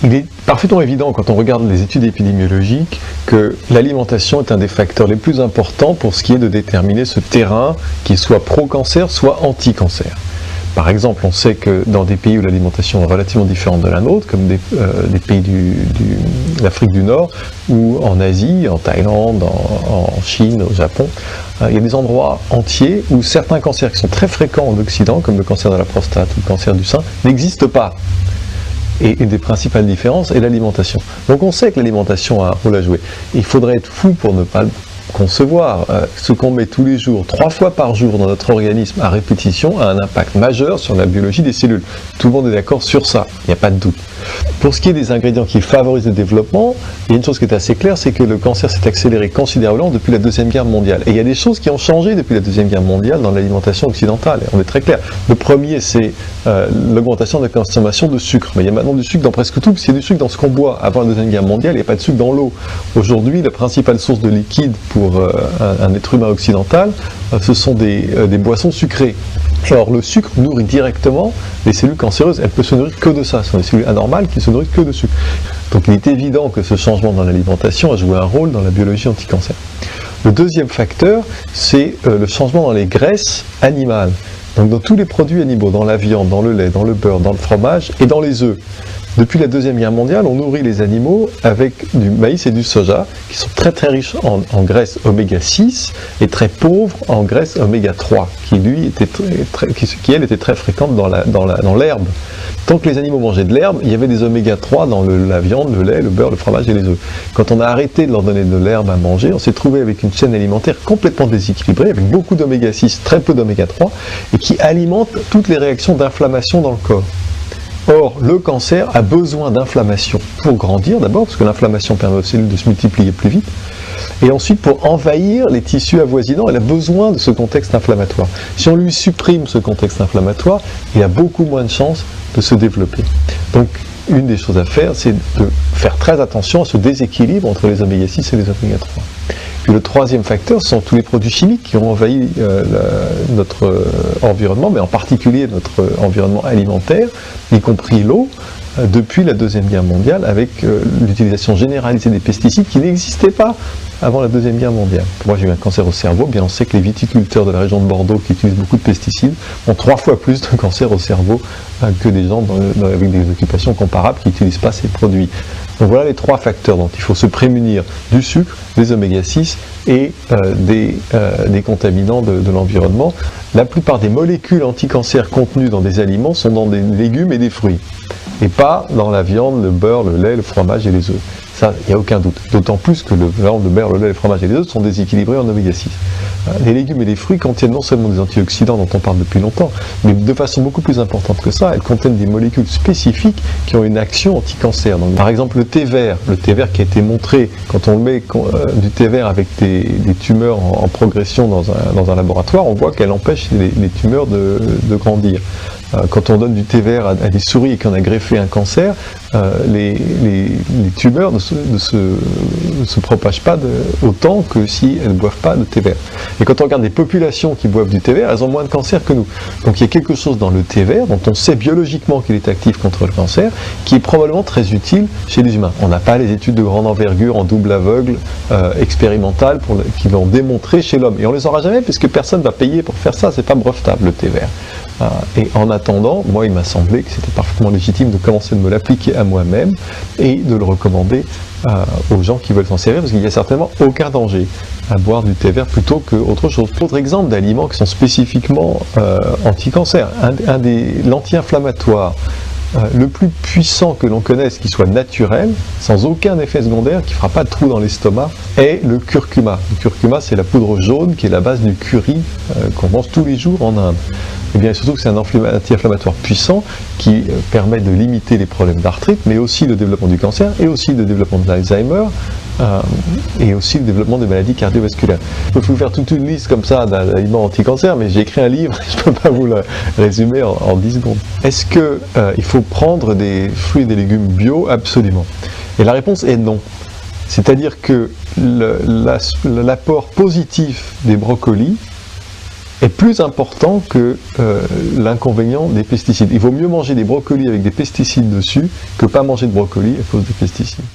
Il est parfaitement évident quand on regarde les études épidémiologiques que l'alimentation est un des facteurs les plus importants pour ce qui est de déterminer ce terrain qui soit pro-cancer, soit anti-cancer. Par exemple, on sait que dans des pays où l'alimentation est relativement différente de la nôtre, comme des pays d'Afrique du Nord, ou en Asie, en Thaïlande, en Chine, au Japon, il y a des endroits entiers où certains cancers qui sont très fréquents en Occident, comme le cancer de la prostate ou le cancer du sein, n'existent pas. Et une des principales différences est l'alimentation. Donc on sait que l'alimentation a un rôle à jouer. Il faudrait être fou pour ne pas le concevoir. Ce qu'on met tous les jours, 3 fois par jour dans notre organisme à répétition, a un impact majeur sur la biologie des cellules. Tout le monde est d'accord sur ça, il n'y a pas de doute. Pour ce qui est des ingrédients qui favorisent le développement, il y a une chose qui est assez claire, c'est que le cancer s'est accéléré considérablement depuis la Deuxième Guerre mondiale. Et il y a des choses qui ont changé depuis la Deuxième Guerre mondiale dans l'alimentation occidentale, et on est très clair. Le premier, c'est l'augmentation de la consommation de sucre. Mais il y a maintenant du sucre dans presque tout, parce qu'il y a du sucre dans ce qu'on boit. Avant la Deuxième Guerre mondiale, il n'y a pas de sucre dans l'eau. Aujourd'hui, la principale source de liquide pour un être humain occidental, ce sont des boissons sucrées. Or, le sucre nourrit directement les cellules cancéreuses. Elles ne peuvent se nourrir que de ça. Ce sont des cellules anormales qui se nourrissent que de sucre. Donc, il est évident que ce changement dans l'alimentation a joué un rôle dans la biologie anti-cancer. Le deuxième facteur, c'est le changement dans les graisses animales. Donc, dans tous les produits animaux, dans la viande, dans le lait, dans le beurre, dans le fromage et dans les œufs. Depuis la Deuxième Guerre mondiale, on nourrit les animaux avec du maïs et du soja, qui sont très très riches en graisse oméga 6 et très pauvres en graisse oméga 3, qui elle était très fréquente dans l'herbe. Tant que les animaux mangeaient de l'herbe, il y avait des oméga 3 dans la viande, le lait, le beurre, le fromage et les œufs. Quand on a arrêté de leur donner de l'herbe à manger, on s'est trouvé avec une chaîne alimentaire complètement déséquilibrée, avec beaucoup d'oméga 6, très peu d'oméga 3, et qui alimente toutes les réactions d'inflammation dans le corps. Or, le cancer a besoin d'inflammation pour grandir d'abord, parce que l'inflammation permet aux cellules de se multiplier plus vite, et ensuite pour envahir les tissus avoisinants, elle a besoin de ce contexte inflammatoire. Si on lui supprime ce contexte inflammatoire, il a beaucoup moins de chances de se développer. Donc, une des choses à faire, c'est de faire très attention à ce déséquilibre entre les oméga 6 et les oméga 3. Puis le troisième facteur, ce sont tous les produits chimiques qui ont envahi notre environnement, mais en particulier notre environnement alimentaire, y compris l'eau, depuis la Deuxième Guerre mondiale, avec l'utilisation généralisée des pesticides qui n'existaient pas avant la Deuxième Guerre mondiale. Moi, j'ai eu un cancer au cerveau, bien on sait que les viticulteurs de la région de Bordeaux qui utilisent beaucoup de pesticides ont 3 fois plus de cancer au cerveau que des gens avec des occupations comparables qui n'utilisent pas ces produits. Donc voilà les 3 facteurs dont il faut se prémunir: du sucre, des oméga 6 et des contaminants de l'environnement. La plupart des molécules anti-cancer contenues dans des aliments sont dans des légumes et des fruits, et pas dans la viande, le beurre, le lait, le fromage et les œufs. Ça, il n'y a aucun doute. D'autant plus que le beurre, le lait, le fromage et les œufs sont déséquilibrés en oméga 6. Les légumes et les fruits contiennent non seulement des antioxydants dont on parle depuis longtemps, mais de façon beaucoup plus importante que ça, elles contiennent des molécules spécifiques qui ont une action anti-cancer. Donc, par exemple, le thé vert qui a été montré, quand on met du thé vert avec des tumeurs en progression dans un laboratoire, on voit qu'elle empêche les tumeurs de grandir. Quand on donne du thé vert à des souris et qu'on a greffé un cancer, les tumeurs ne se propagent pas autant que si elles ne boivent pas de thé vert. Et quand on regarde des populations qui boivent du thé vert, elles ont moins de cancer que nous. Donc il y a quelque chose dans le thé vert dont on sait biologiquement qu'il est actif contre le cancer, qui est probablement très utile chez les humains. On n'a pas les études de grande envergure en double aveugle expérimentales qui l'ont démontré chez l'homme. Et on ne les aura jamais puisque personne ne va payer pour faire ça, c'est pas brevetable le thé vert. Et en attendant, moi il m'a semblé que c'était parfaitement légitime de commencer de me l'appliquer à moi-même et de le recommander aux gens qui veulent s'en servir, parce qu'il n'y a certainement aucun danger à boire du thé vert plutôt qu'autre chose. Autre exemple d'aliments qui sont spécifiquement anti-cancer, l'anti-inflammatoire le plus puissant que l'on connaisse, qui soit naturel, sans aucun effet secondaire, qui ne fera pas de trou dans l'estomac, est le curcuma. Le curcuma, c'est la poudre jaune qui est la base du curry qu'on mange tous les jours en Inde. Et bien surtout que c'est un anti-inflammatoire puissant qui permet de limiter les problèmes d'arthrite, mais aussi le développement du cancer, et aussi le développement de l'Alzheimer, et aussi le développement des maladies cardiovasculaires. Je peux vous faire toute une liste comme ça d'aliments anti-cancer, mais j'ai écrit un livre, je ne peux pas vous le résumer en 10 secondes. Est-ce qu'il faut prendre des fruits et des légumes bio? Absolument. Et la réponse est non. C'est-à-dire que l'apport positif des brocolis est plus important que l'inconvénient des pesticides. Il vaut mieux manger des brocolis avec des pesticides dessus que pas manger de brocolis à cause des pesticides.